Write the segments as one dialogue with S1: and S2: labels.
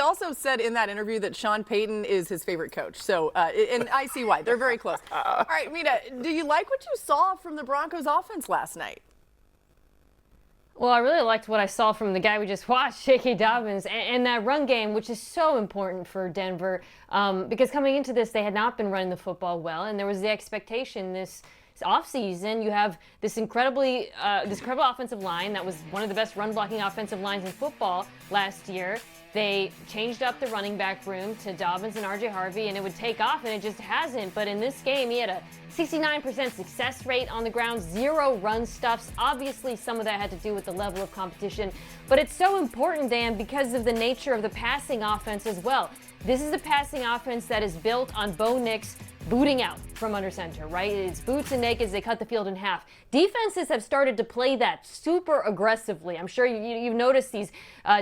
S1: also said in that interview that Sean Payton is his favorite coach. So, and I see why. They're very close. All right, Mina, do you like what you saw from the Broncos offense last night?
S2: Well, I really liked what I saw from the guy we just watched, J.K. Dobbins, and that run game, which is so important for Denver, because coming into this, they had not been running the football well, and there was the expectation this offseason, you have this incredible offensive line that was one of the best run-blocking offensive lines in football last year. They changed up the running back room to Dobbins and R.J. Harvey, and it would take off, and it just hasn't. But in this game, he had a 69% success rate on the ground, 0 run stuffs. Obviously, some of that had to do with the level of competition. But it's so important, Dan, because of the nature of the passing offense as well. This is a passing offense that is built on Bo Nix booting out from under center, right? It's boots and nakeds. They cut the field in half. Defenses have started to play that super aggressively. I'm sure you've noticed these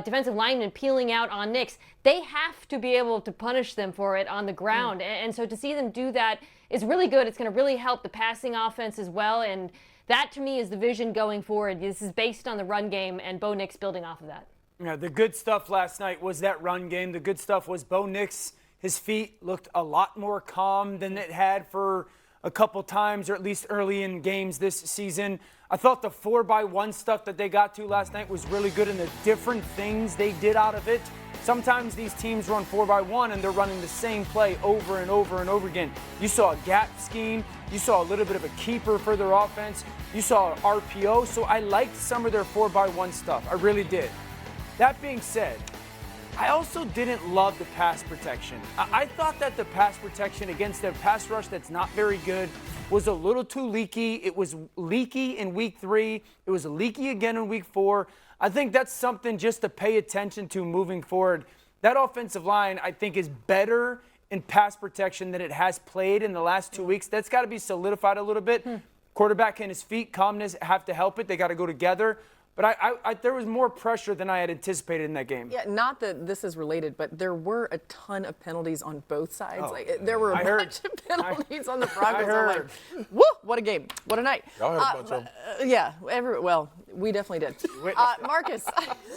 S2: defensive linemen peeling out on Nix. They have to be able to punish them for it on the ground. And so to see them do that is really good. It's going to really help the passing offense as well. And that, to me, is the vision going forward. This is based on the run game and Bo Nix building off of that.
S3: Yeah, the good stuff last night was that run game. The good stuff was Bo Nix. His feet looked a lot more calm than it had for a couple times, or at least early in games this season. I thought the 4x1 stuff that they got to last night was really good, and the different things they did out of it. Sometimes these teams run 4x1 and they're running the same play over and over and over again. You saw a gap scheme. You saw a little bit of a keeper for their offense. You saw RPO. So I liked some of their 4x1 stuff. I really did. That being said, I also didn't love the pass protection. I thought that the pass protection against a pass rush that's not very good was a little too leaky. It was leaky in week 3. It was leaky again in week 4. I think that's something just to pay attention to moving forward. That offensive line, I think, is better in pass protection than it has played in the last 2 weeks. That's got to be solidified a little bit. Quarterback and his feet, calmness have to help it. They got to go together. But there was more pressure than I had anticipated in that game.
S1: Yeah, not that this is related, but there were a ton of penalties on both sides. There were a bunch of penalties on the Broncos. I'm like, woo, what a game. What a night.
S4: Y'all heard a bunch of them.
S1: Yeah, well, we definitely did. Marcus,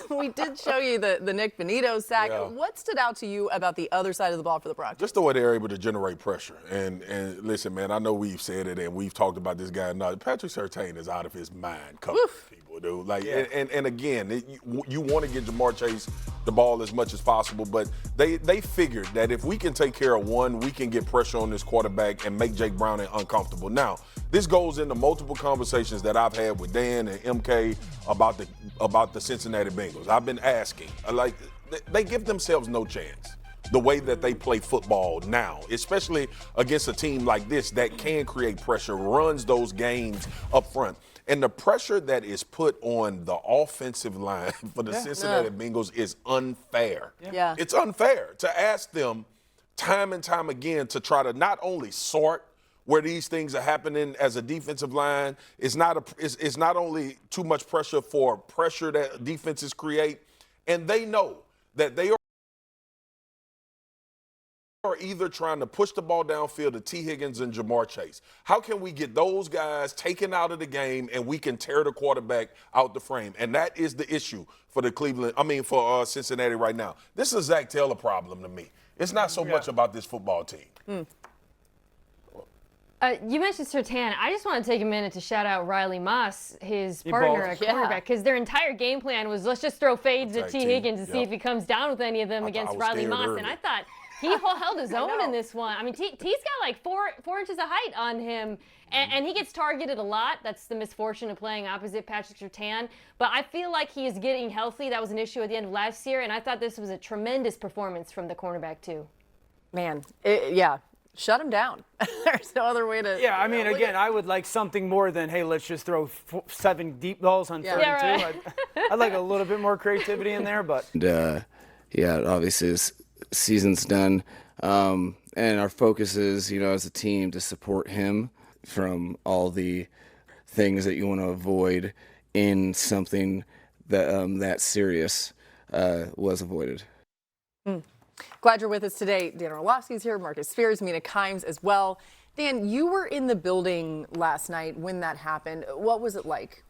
S1: we did show you the Nick Benito sack. Yeah. What stood out to you about the other side of the ball for the Broncos?
S4: Just the way they're able to generate pressure. And listen, man, I know we've said it and we've talked about this guy. No, Patrick Surtain is out of his mind covering people, dude. Like, yeah. And again, you want to get Jamar Chase the ball as much as possible, but they figured that if we can take care of one, we can get pressure on this quarterback and make Jake Browning uncomfortable. Now, this goes into multiple conversations that I've had with Dan and MK about the Cincinnati Bengals. I've been asking, like, they give themselves no chance. The way that they play football now, especially against a team like this that can create pressure, runs those games up front. And the pressure that is put on the offensive line for the Cincinnati Bengals is unfair.
S1: Yeah.
S4: It's unfair to ask them time and time again to try to not only sort where these things are happening as a defensive line. It's not only too much pressure for pressure that defenses create, and they know that they are either trying to push the ball downfield to T. Higgins and Jamar Chase. How can we get those guys taken out of the game and we can tear the quarterback out the frame? And that is the issue for for Cincinnati right now. This is a Zach Taylor problem to me. It's not so much about this football team.
S2: You mentioned Surtain. I just want to take a minute to shout out Riley Moss, his partner at quarterback, because their entire game plan was let's just throw fades at T. Higgins and see if he comes down with any of them against Riley Moss.
S4: Early.
S2: And I thought he held his own in this one. I mean, T's got like four inches of height on him, and he gets targeted a lot. That's the misfortune of playing opposite Patrick Surtain. But I feel like he is getting healthy. That was an issue at the end of last year, and I thought this was a tremendous performance from the cornerback, too.
S1: Man, shut him down. There's no other way to.
S3: Yeah, I mean, again, I would like something more than, hey, let's just throw 7 deep balls on 32.
S2: Right.
S3: I'd like a little bit more creativity in there, but.
S5: Obviously his season's done. And our focus is, as a team to support him from all the things that you want to avoid in something that serious was avoided.
S1: Glad you're with us today. Dan Orlovsky's here, Marcus Spears, Mina Kimes as well. Dan, you were in the building last night when that happened. What was it like?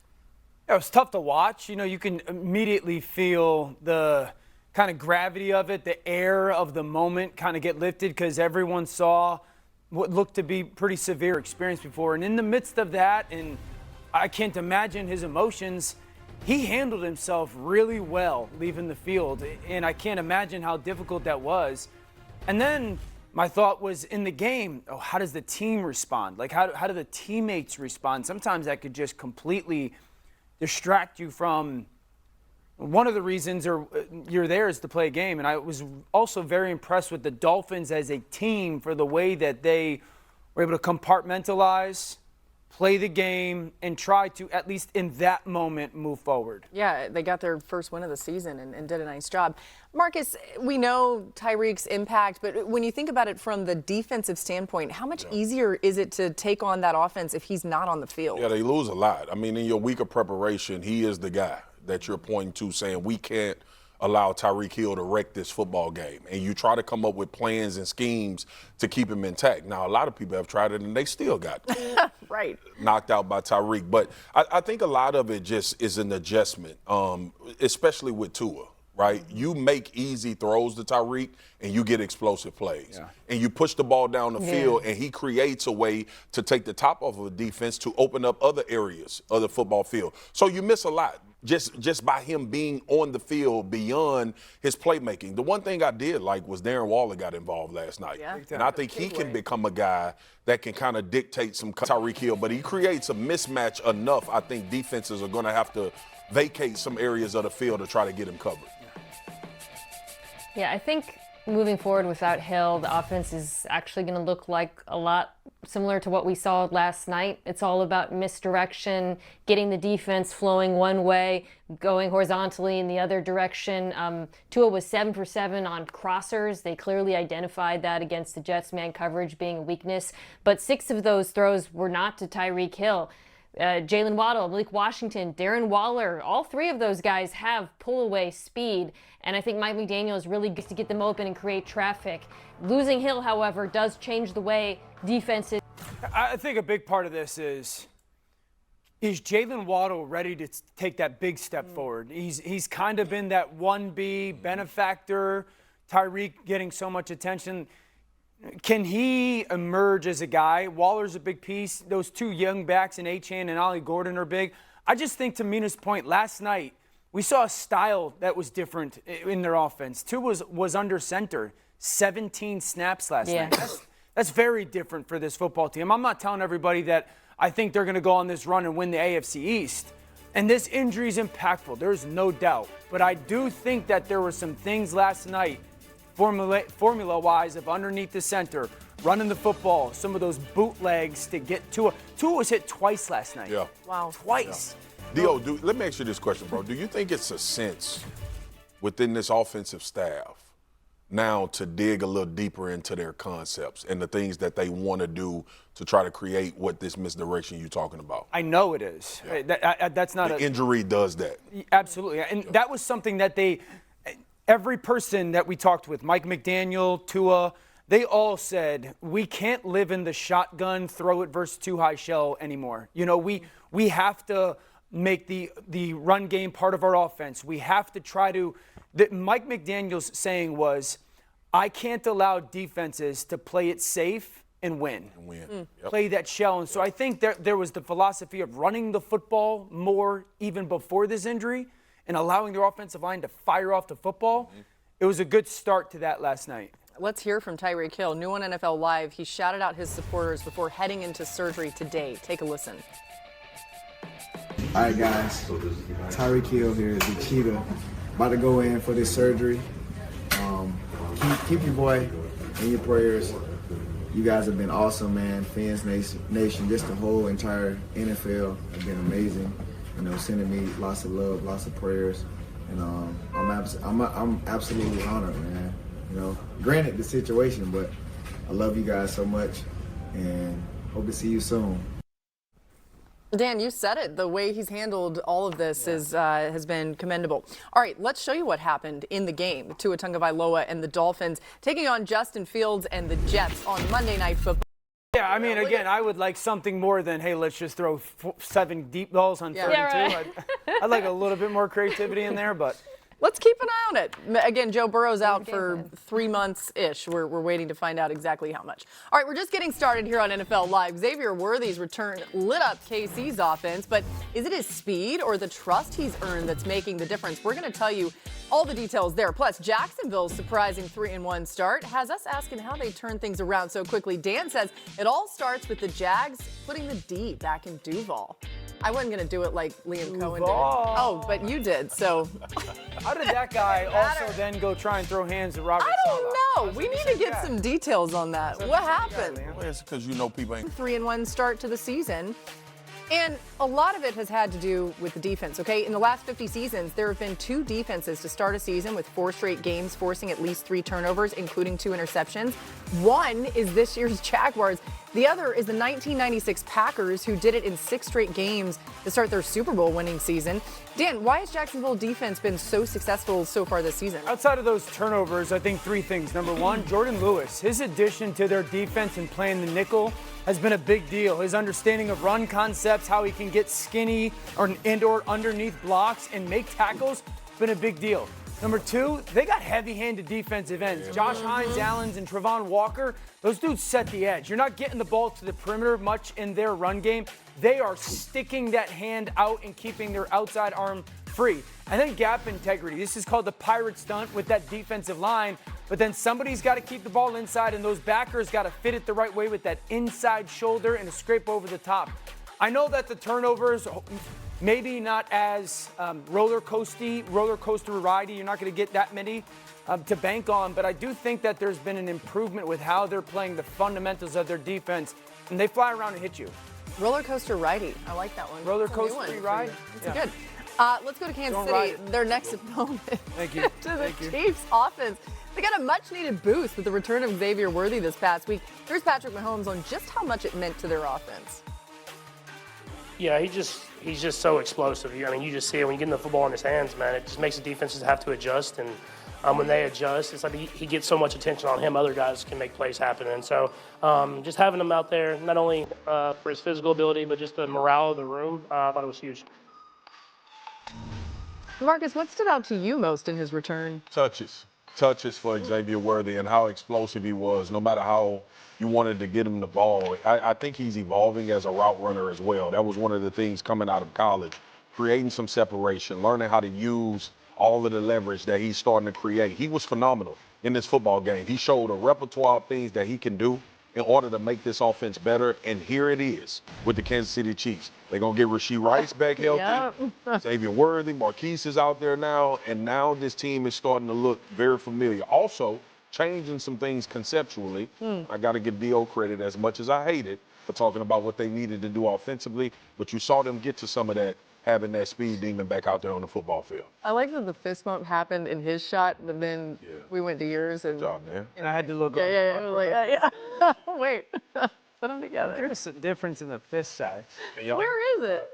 S3: It was tough to watch. You can immediately feel the kind of gravity of it, the air of the moment kind of get lifted because everyone saw what looked to be pretty severe experience before. And in the midst of that, and I can't imagine his emotions, he handled himself really well leaving the field. And I can't imagine how difficult that was. And then my thought was in the game, how does the team respond? Like, how do the teammates respond? Sometimes that could just completely distract you from one of the reasons you're there is to play a game. And I was also very impressed with the Dolphins as a team for the way that they were able to compartmentalize, play the game, and try to, at least in that moment, move forward.
S1: Yeah, they got their first win of the season and did a nice job. Marcus, we know Tyreek's impact, but when you think about it from the defensive standpoint, how much easier is it to take on that offense if he's not on the field?
S4: Yeah, they lose a lot. I mean, in your week of preparation, he is the guy that you're pointing to saying we can't allow Tyreek Hill to wreck this football game. And you try to come up with plans and schemes to keep him intact. Now, a lot of people have tried it, and they still got
S1: right.
S4: knocked out by Tyreek. But I think a lot of it just is an adjustment, especially with Tua. Right? You make easy throws to Tyreek and you get explosive plays. Yeah. And you push the ball down the field and he creates a way to take the top off of a defense to open up other areas of the football field. So you miss a lot just by him being on the field beyond his playmaking. The one thing I did like was Darren Waller got involved last night. Yeah. And I think he can become a guy that can kind of dictate some Tyreek Hill, but he creates a mismatch enough. I think defenses are going to have to vacate some areas of the field to try to get him covered.
S2: Yeah, I think moving forward without Hill, the offense is actually going to look like a lot similar to what we saw last night. It's all about misdirection, getting the defense flowing one way, going horizontally in the other direction. Tua was 7 for 7 on crossers. They clearly identified that against the Jets man coverage being a weakness. But 6 of those throws were not to Tyreek Hill. Jalen Waddle, Malik Washington, Darren Waller, all 3 of those guys have pull-away speed, and I think Mike McDaniels really gets to get them open and create traffic. Losing Hill, however, does change the way defenses.
S3: I think a big part of this is Jalen Waddle ready to take that big step forward? He's kind of been that 1B benefactor, Tyreek getting so much attention. Can he emerge as a guy? Waller's a big piece. Those 2 young backs in Achane and Ollie Gordon are big. I just think, to Mina's point, last night we saw a style that was different in their offense. Tua was under center, 17 snaps last night. That's very different for this football team. I'm not telling everybody that I think they're going to go on this run and win the AFC East. And this injury is impactful. There's no doubt. But I do think that there were some things last night, formula-wise, of underneath the center, running the football, some of those bootlegs to get Tua. Tua was hit twice last night.
S4: Yeah.
S1: Wow.
S3: Twice.
S4: Yeah. Dio, let me ask you this question, bro. Do you think it's a sense within this offensive staff now to dig a little deeper into their concepts and the things that they want to do to try to create what this misdirection you're talking about?
S3: I know it is. Yeah. That's not
S4: the injury does that.
S3: Absolutely. And that was something that every person that we talked with, Mike McDaniel, Tua, they all said, we can't live in the shotgun, throw it versus 2 high shell anymore. You know, we have to make the run game part of our offense. We have to try to – Mike McDaniel's saying was, I can't allow defenses to play it safe and win. Yep. Play that shell. And so I think there was the philosophy of running the football more even before this injury and allowing their offensive line to fire off the football. It was a good start to that last night.
S1: Let's hear from Tyreek Hill. New on NFL Live, he shouted out his supporters before heading into surgery today. Take a listen.
S6: All right, guys. Tyreek Hill here is the cheetah. About to go in for this surgery. Keep your boy in your prayers. You guys have been awesome, man. Fans Nation, just the whole entire NFL have been amazing. You know, sending me lots of love, lots of prayers, and I'm absolutely honored, man. You know, granted the situation, but I love you guys so much, and hope to see you soon.
S1: Dan, you said it. The way he's handled all of this has been commendable. All right, let's show you what happened in the game. Tua Tagovailoa and the Dolphins taking on Justin Fields and the Jets on Monday Night Football.
S3: Yeah, I mean, again, I would like something more than, hey, let's just throw 7 deep balls on 32.
S2: Yeah, right.
S3: I'd like a little bit more creativity in there, but
S1: Let's keep an eye on it. Again, Joe Burrow's out for 3 months-ish. We're waiting to find out exactly how much. All right, we're just getting started here on NFL Live. Xavier Worthy's return lit up KC's offense, but is it his speed or the trust he's earned that's making the difference? We're going to tell you all the details there. Plus, Jacksonville's surprising 3-1 start has us asking how they turn things around so quickly. Dan says it all starts with the Jags putting the D back in Duval. I wasn't going to do it like Liam Cohen did. Oh, but you did, so.
S3: How did that guy also then go try and throw hands at Robert Saleh?
S1: I don't know. We need to get some details on that. What happened?
S4: Well, it's because people ain't.
S1: 3-1 start to the season. And a lot of it has had to do with the defense, okay? In the last 50 seasons, there have been 2 defenses to start a season with 4 straight games forcing at least 3 turnovers, including 2 interceptions. One is this year's Jaguars. The other is the 1996 Packers, who did it in 6 straight games to start their Super Bowl winning season. Dan, why has Jacksonville defense been so successful so far this season?
S3: Outside of those turnovers, I think 3 things. Number 1, Jordan Lewis. His addition to their defense and playing the nickel has been a big deal. His understanding of run concepts, how he can get skinny or underneath blocks and make tackles, been a big deal. Number 2, they got heavy-handed defensive ends. Josh Hines, Allens, and Travon Walker, those dudes set the edge. You're not getting the ball to the perimeter much in their run game. They are sticking that hand out and keeping their outside arm free. And then gap integrity. This is called the pirate stunt with that defensive line. But then somebody's got to keep the ball inside, and those backers got to fit it the right way with that inside shoulder and a scrape over the top. I know that the turnovers, maybe not as roller coaster ridey. You're not going to get that many to bank on, but I do think that there's been an improvement with how they're playing the fundamentals of their defense, and they fly around and hit you.
S1: Roller coaster ridey. I like that one.
S3: Roller coaster ride.
S1: It's good. Let's go to Kansas City. Their next opponent.
S3: Thank you.
S1: To the Chiefs offense. They got a much-needed boost with the return of Xavier Worthy this past week. Here's Patrick Mahomes on just how much it meant to their offense.
S7: Yeah, he's just so explosive. I mean, you just see it when you get the football in his hands, man. It just makes the defenses have to adjust, and when they adjust, it's like he gets so much attention on him. Other guys can make plays happen, and so just having him out there, not only for his physical ability, but just the morale of the room, I thought it was huge.
S1: Marcus, what stood out to you most in his return?
S4: Touches for Xavier Worthy and how explosive he was, no matter how you wanted to get him the ball. I think he's evolving as a route runner as well. That was one of the things coming out of college, creating some separation, learning how to use all of the leverage that he's starting to create. He was phenomenal in this football game. He showed a repertoire of things that he can do in order to make this offense better, and here it is with the Kansas City Chiefs. They're going to get Rashee Rice back healthy. Yep. Xavier Worthy, Marquise is out there now, and now this team is starting to look very familiar. Also, changing some things conceptually. I got to give D.O. credit, as much as I hate it, for talking about what they needed to do offensively, but you saw them get to some of that, having that speed demon back out there on the football field.
S1: I like that the fist bump happened in his shot, but then we went to yours. And,
S4: Good job, man.
S3: And I had to look
S1: Yeah. Wait, put them together.
S3: There's a difference in the fist size.
S1: Where is it?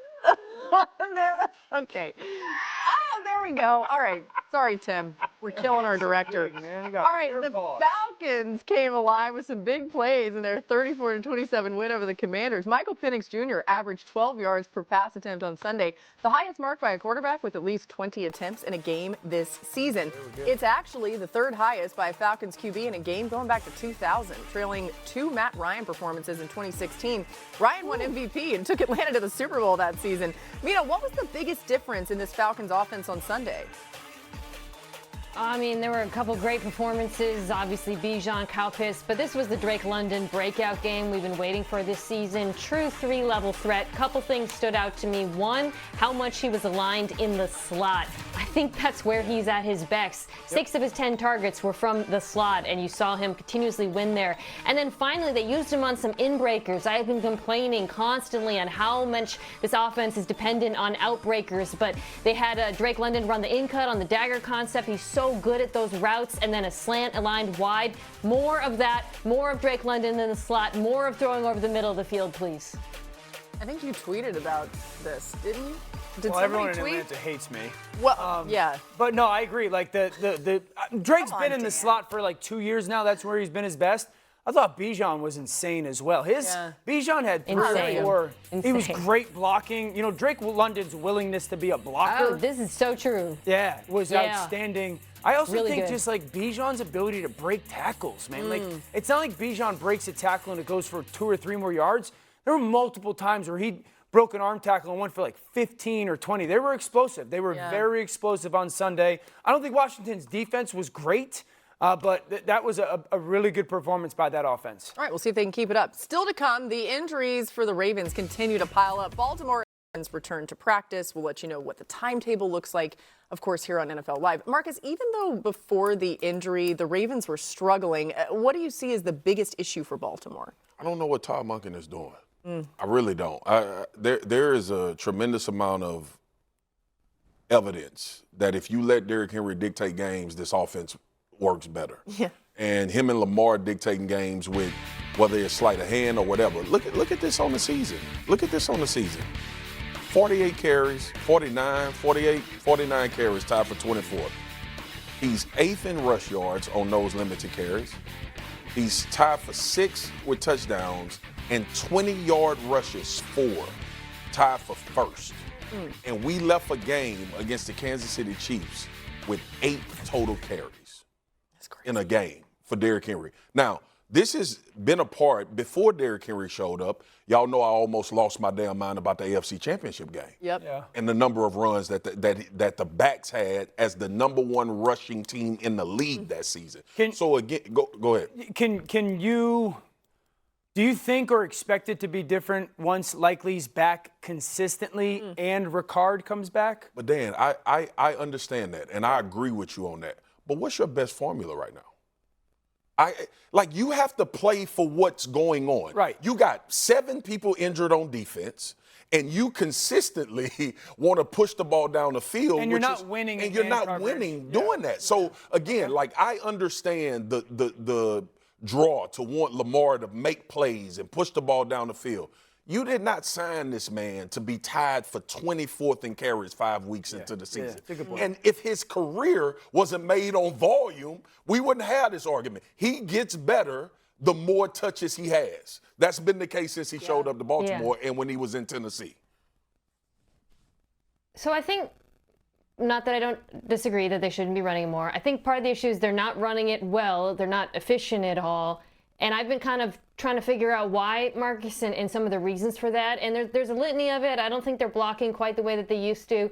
S1: Okay. Oh, there we go. All right. Sorry, Tim. We're killing our director. All right. The Falcons came alive with some big plays in their 34-27 win over the Commanders. Michael Penix Jr. averaged 12 yards per pass attempt on Sunday, the highest mark by a quarterback with at least 20 attempts in a game this season. It's actually the 3rd highest by a Falcons QB in a game going back to 2000, trailing 2 Matt Ryan performances in 2016. Ryan won MVP and took Atlanta to the Super Bowl that season. Mina, what was the biggest difference in this Falcons offense on Sunday?
S2: I mean, there were a couple great performances, obviously Bijan, Kalpis, but this was the Drake London breakout game we've been waiting for this season. True 3-level threat. Couple things stood out to me. One, how much he was aligned in the slot. I think that's where he's at his best. 6 of his 10 targets were from the slot, and you saw him continuously win there. And then finally, they used him on some in-breakers. I've been complaining constantly on how much this offense is dependent on outbreakers, but they had Drake London run the in-cut on the dagger concept. He's so good at those routes, and then a slant aligned wide. More of that, more of Drake London in the slot, more of throwing over the middle of the field, please.
S1: I think you tweeted about this, didn't you? Did
S3: everyone in
S1: tweet?
S3: Atlanta hates me.
S1: Well, yeah.
S3: But no, I agree. Like Drake's been in the slot for like 2 years now. That's where he's been his best. I thought Bijan was insane as well. Bijan had 3 or 4. He was great blocking. You know, Drake London's willingness to be a blocker.
S2: Oh, this is so true.
S3: Yeah, was outstanding. I also
S2: Really
S3: think
S2: good.
S3: just like Bijan's ability to break tackles, man. Like, it's not like Bijan breaks a tackle and it goes for 2 or 3 more yards. There were multiple times where he broke an arm tackle and went for like 15 or 20. They were explosive. They were very explosive on Sunday. I don't think Washington's defense was great, but that was a really good performance by that offense.
S1: All right, we'll see if they can keep it up. Still to come, the injuries for the Ravens continue to pile up. Baltimore return to practice. We'll let you know what the timetable looks like, of course, here on NFL Live. Marcus, even though before the injury, the Ravens were struggling, what do you see as the biggest issue for Baltimore?
S4: I don't know what Todd Monken is doing. I really don't. There is a tremendous amount of evidence that if you let Derrick Henry dictate games, this offense works better.
S1: Yeah.
S4: And him and Lamar dictating games with whether it's sleight of hand or whatever. Look at this on the season. 48 carries, 49 carries, tied for 24th. He's 8th in rush yards on those limited carries. He's tied for 6th with touchdowns and 20-yard rushes, 4, tied for 1st. And we left a game against the Kansas City Chiefs with 8 total carries in a game for Derrick Henry. Now, this has been a part before Derrick Henry showed up. Y'all know I almost lost my damn mind about the AFC Championship game.
S1: Yep.
S3: Yeah.
S4: And the number of runs that the backs had as the number 1 rushing team in the league that season. So again, go ahead.
S3: Do you think or expect it to be different once Likely's back consistently and Ricard comes back?
S4: But Dan, I understand that, and I agree with you on that. But what's your best formula right now? You have to play for what's going on.
S3: Right.
S4: You got 7 people injured on defense, and you consistently want to push the ball down the field.
S3: And you're not winning.
S4: And you're not winning doing that. So again, I understand the draw to want Lamar to make plays and push the ball down the field. You did not sign this man to be tied for 24th in carries 5 weeks into the season.
S3: That's a good point.
S4: And if his career wasn't made on volume, we wouldn't have this argument. He gets better the more touches he has. That's been the case since he showed up to Baltimore and when he was in Tennessee.
S2: So I think, not that I don't disagree that they shouldn't be running more. I think part of the issue is they're not running it well. They're not efficient at all. And I've been kind of trying to figure out why, Marcus, and some of the reasons for that. And there's a litany of it. I don't think they're blocking quite the way that they used to.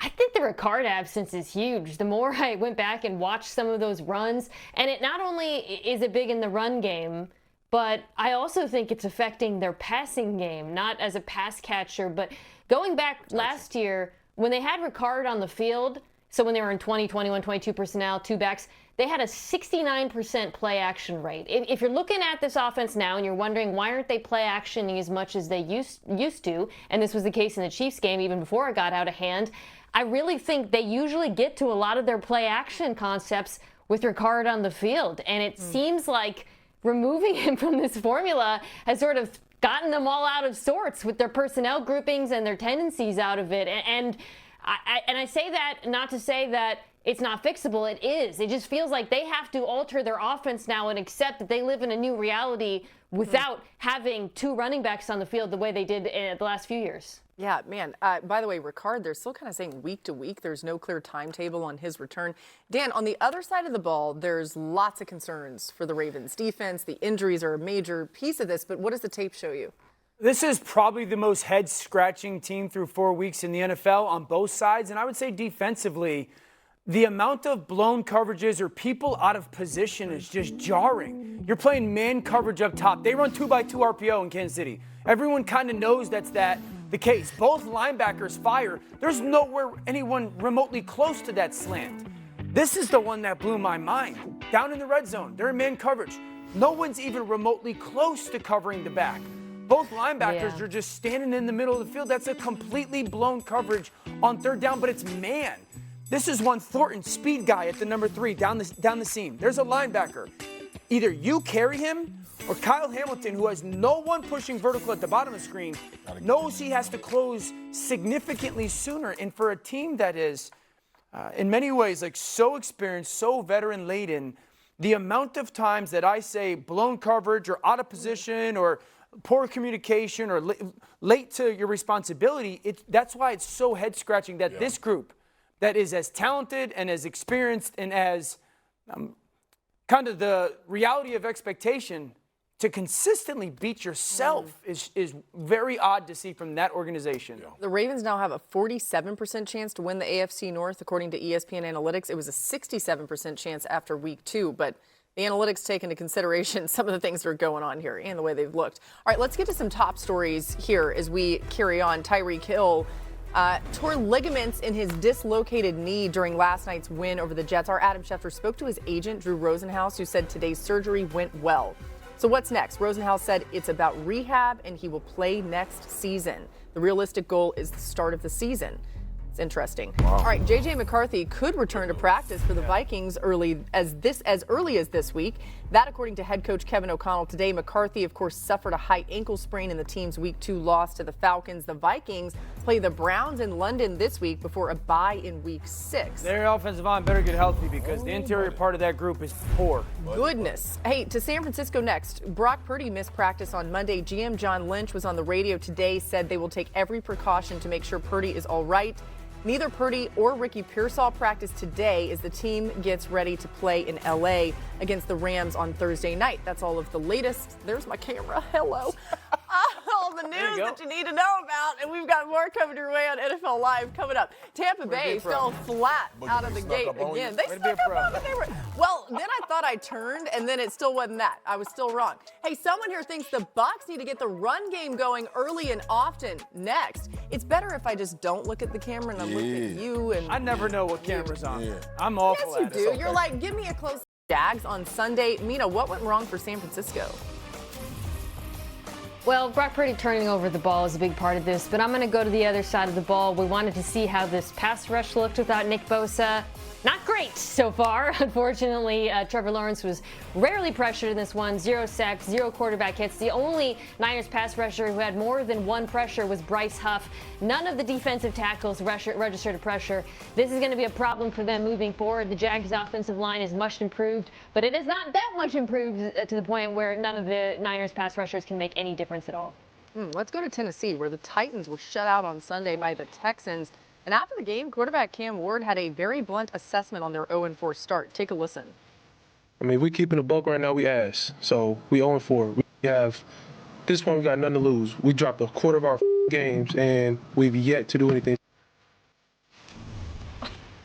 S2: I think the Ricard absence is huge. The more I went back and watched some of those runs, and it not only is it big in the run game, but I also think it's affecting their passing game, not as a pass catcher, but going back last year when they had Ricard on the field, so when they were in 20, 21, 22 personnel, 2 backs, they had a 69% play action rate. If you're looking at this offense now and you're wondering why aren't they play actioning as much as they used to, and this was the case in the Chiefs game even before it got out of hand, I really think they usually get to a lot of their play action concepts with Ricard on the field. And it seems like removing him from this formula has sort of gotten them all out of sorts with their personnel groupings and their tendencies out of it. And I say that not to say that it's not fixable. It is. It just feels like they have to alter their offense now and accept that they live in a new reality without having 2 running backs on the field the way they did in the last few years.
S1: Yeah, man. By the way, Ricard, they're still kind of saying week to week. There's no clear timetable on his return. Dan, on the other side of the ball, there's lots of concerns for the Ravens defense. The injuries are a major piece of this, but what does the tape show you?
S3: This is probably the most head-scratching team through 4 weeks in the NFL on both sides, and I would say defensively, the amount of blown coverages or people out of position is just jarring. You're playing man coverage up top. They run 2x2 RPO in Kansas City. Everyone kind of knows that's the case. Both linebackers fire. There's nowhere anyone remotely close to that slant. This is the one that blew my mind. Down in the red zone, they're in man coverage. No one's even remotely close to covering the back. Both linebackers are just standing in the middle of the field. That's a completely blown coverage on 3rd down, but it's man. This is one Thornton, speed guy at the number 3 down the seam. There's a linebacker. Either you carry him or Kyle Hamilton, who has no one pushing vertical at the bottom of the screen, knows he has to close significantly sooner. And for a team that is, in many ways, like so experienced, so veteran-laden, the amount of times that I say blown coverage or out of position or poor communication or late to your responsibility, that's why it's so head-scratching that this group that is as talented and as experienced and as kind of the reality of expectation to consistently beat yourself is very odd to see from that organization.
S1: The Ravens now have a 47% chance to win the AFC North, according to ESPN Analytics. It was a 67% chance after week 2, but the analytics take into consideration some of the things that are going on here and the way they've looked. All right, let's get to some top stories here as we carry on. Tyreek Hill tore ligaments in his dislocated knee during last night's win over the Jets. Our Adam Schefter spoke to his agent, Drew Rosenhaus, who said today's surgery went well. So what's next? Rosenhaus said it's about rehab and he will play next season. The realistic goal is the start of the season. It's interesting. Wow. All right, J.J. McCarthy could return to practice for the Vikings as early as this week. That, according to head coach Kevin O'Connell today. McCarthy, of course, suffered a high ankle sprain in the team's Week 2 loss to the Falcons. The Vikings play the Browns in London this week before a bye in Week 6.
S3: Their offensive line better get healthy because the interior part of that group is poor.
S1: Goodness. Hey, to San Francisco next. Brock Purdy missed practice on Monday. GM John Lynch was on the radio today, said they will take every precaution to make sure Purdy is all right. Neither Purdy or Ricky Pearsall practiced today as the team gets ready to play in L.A. against the Rams on Thursday night. That's all of the latest. There's my camera. Hello. All the news that you need to know about, and we've got more coming your way on NFL Live coming up. Tampa Bay fell flat out of the gate again. They snuck up on it. Well, then I thought I turned, and then it still wasn't that. I was still wrong. Hey, someone here thinks the Bucs need to get the run game going early and often. Next, it's better if I just don't look at the camera and I'm looking at you. And
S3: I never know what camera's on. I'm awful
S1: at it. Yes, you do. You're like, give me a close Jags on Sunday. Mina, what went wrong for San Francisco?
S2: Well, Brock Purdy turning over the ball is a big part of this, but I'm going to go to the other side of the ball. We wanted to see how this pass rush looked without Nick Bosa. Not great so far. Unfortunately, Trevor Lawrence was rarely pressured in this one. 0 sacks, 0 quarterback hits. The only Niners pass rusher who had more than one pressure was Bryce Huff. None of the defensive tackles registered a pressure. This is going to be a problem for them moving forward. The Jags' offensive line is much improved, but it is not that much improved to the point where none of the Niners pass rushers can make any difference at all.
S1: Let's go to Tennessee, where the Titans were shut out on Sunday by the Texans. And after the game, quarterback Cam Ward had a very blunt assessment on their 0-4 start. Take a listen.
S8: I mean, we keeping the buck right now, we ass. So we 0-4. We have, at this point, we got nothing to lose. We dropped a quarter of our games, and we've yet to do anything.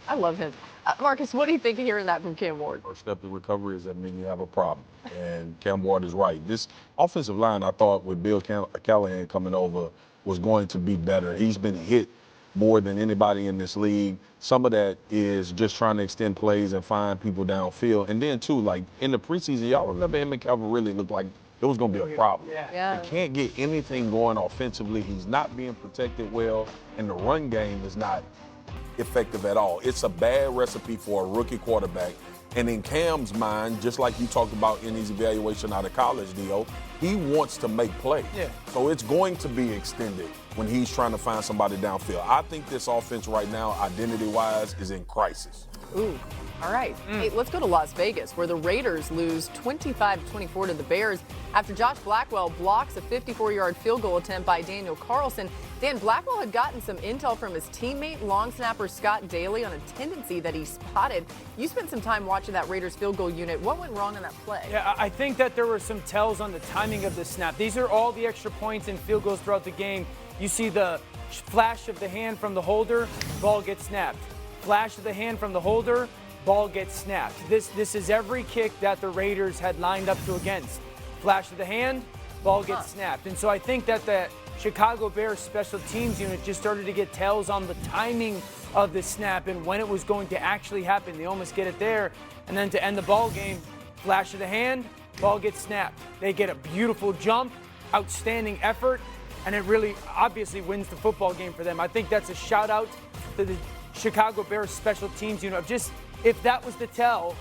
S1: I love him. Marcus, what do you think of hearing that from Cam Ward?
S4: First step to recovery is that means you have a problem. And Cam Ward is right. This offensive line, I thought, with Bill Callahan coming over, was going to be better. He's been hit more than anybody in this league. Some of that is just trying to extend plays and find people downfield. And then, too, like in the preseason, y'all remember him and Calvin really looked like it was going to be a problem.
S1: Yeah.
S4: He can't get anything going offensively. He's not being protected well, and the run game is not effective at all. It's a bad recipe for a rookie quarterback. And in Cam's mind, just like you talked about in his evaluation out of college, Dio, he wants to make plays. So it's going to be extended when he's trying to find somebody downfield. I think this offense right now, identity-wise, is in crisis.
S1: Ooh. All right. Hey, let's go to Las Vegas, where the Raiders lose 25-24 to the Bears after Josh Blackwell blocks a 54-yard field goal attempt by Daniel Carlson. Dan, Blackwell had gotten some intel from his teammate, long snapper Scott Daly, on a tendency that he spotted. You spent some time watching that Raiders field goal unit. What went wrong on that play?
S3: Yeah, I think that there were some tells on the timing of the snap. These are all the extra points and field goals throughout the game. You see the flash of the hand from the holder, ball gets snapped. Flash of the hand from the holder, ball gets snapped. This is every kick that the Raiders had lined up to against. Flash of the hand, ball gets snapped. And so I think that the Chicago Bears special teams unit just started to get tells on the timing of the snap and when it was going to actually happen. They almost get it there. And then to end the ball game, flash of the hand, ball gets snapped. They get a beautiful jump, outstanding effort, and it really obviously wins the football game for them. I think that's a shout out to the Chicago Bears special teams unit. Just if that was the tell,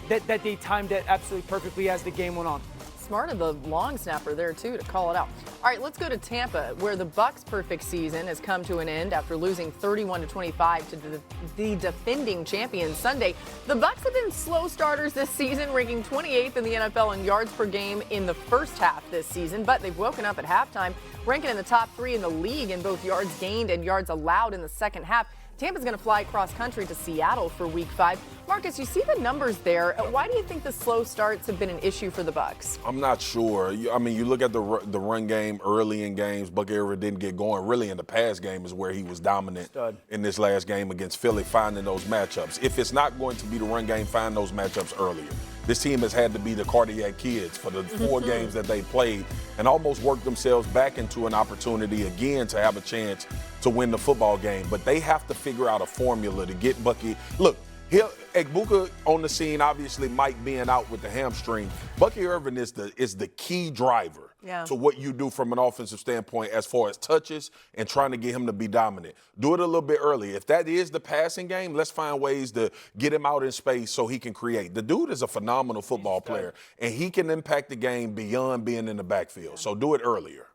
S3: that they timed it absolutely perfectly as the game went on.
S1: Smart of the long snapper there, too, to call it out. All right, let's go to Tampa, where the Bucs' perfect season has come to an end after losing 31-25 to the defending champions Sunday. The Bucs have been slow starters this season, ranking 28th in the NFL in yards per game in the first half this season, but they've woken up at halftime, ranking in the top 3 in the league in both yards gained and yards allowed in the second half. Tampa's going to fly cross country to Seattle for Week 5. Marcus, you see the numbers there. Why do you think the slow starts have been an issue for the Bucs?
S4: I'm not sure. I mean, you look at the run game early in games. Buck Irvin didn't get going. Really, in the pass game is where he was dominant in this last game against Philly, finding those matchups. If it's not going to be the run game, find those matchups earlier. This team has had to be the cardiac kids for the 4 games that they played and almost worked themselves back into an opportunity again to have a chance to win the football game. But they have to figure out a formula to get Bucky. Look, Egbuka on the scene, obviously Mike being out with the hamstring. Bucky Irvin is the key driver to what you do from an offensive standpoint as far as touches and trying to get him to be dominant. Do it a little bit early. If that is the passing game, let's find ways to get him out in space so he can create. The dude is a phenomenal football player, and he can impact the game beyond being in the backfield. So do it earlier.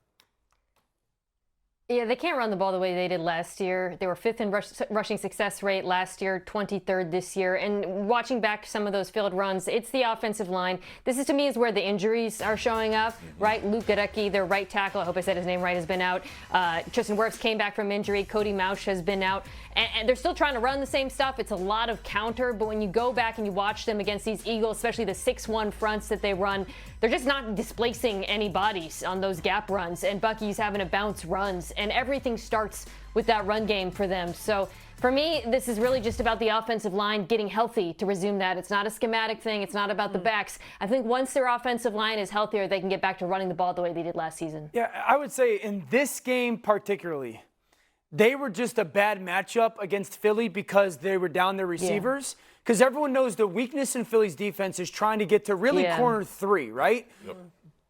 S2: Yeah, they can't run the ball the way they did last year. They were 5th in rushing success rate last year, 23rd this year. And watching back some of those failed runs, it's the offensive line. This is, to me, is where the injuries are showing up, right? Luke Goedeke, their right tackle, I hope I said his name right, has been out. Tristan Wirfs came back from injury. Cody Mauch has been out. And they're still trying to run the same stuff. It's a lot of counter. But when you go back and you watch them against these Eagles, especially the 6-1 fronts that they run, they're just not displacing any bodies on those gap runs. And Bucky's having to bounce runs. And everything starts with that run game for them. So for me, this is really just about the offensive line getting healthy to resume that. It's not a schematic thing. It's not about the backs. I think once their offensive line is healthier, they can get back to running the ball the way they did last season.
S3: Yeah, I would say in this game particularly, they were just a bad matchup against Philly because they were down their receivers. Because everyone knows the weakness in Philly's defense is trying to get to really corner 3, right? Yep.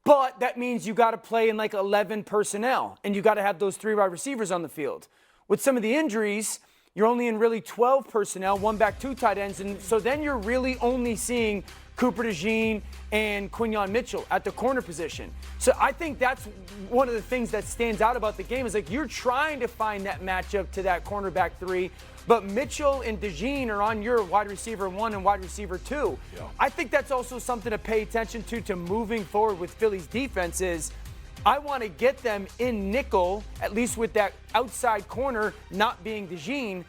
S3: But that means you got to play in like 11 personnel, and you got to have those 3 wide receivers on the field. With some of the injuries, you're only in really 12 personnel, 1 back, 2 tight ends, and so then you're really only seeing Cooper DeJean and Quinyon Mitchell at the corner position. So I think that's one of the things that stands out about the game is like you're trying to find that matchup to that cornerback 3, but Mitchell and DeJean are on your wide receiver 1 and wide receiver 2. Yeah. I think that's also something to pay attention to moving forward with Philly's defense is I want to get them in nickel, at least with that outside corner not being DeJean.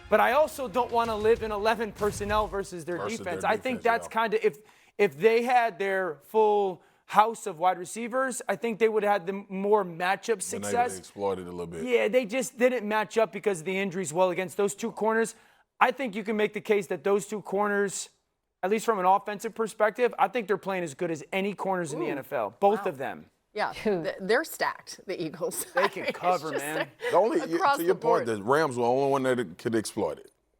S3: But I also don't want to live in 11 personnel versus their defense. I think that's kind of if they had their full house of wide receivers, I think they would have had the more matchup success.
S4: They exploited a little bit.
S3: Yeah, they just didn't match up because of the injuries well against those 2 corners. I think you can make the case that those 2 corners, at least from an offensive perspective, I think they're playing as good as any corners in the NFL. Both of them.
S1: Yeah, they're stacked, the Eagles.
S3: They can cover, man.
S4: To your point, the Rams were the only one that could exploit it.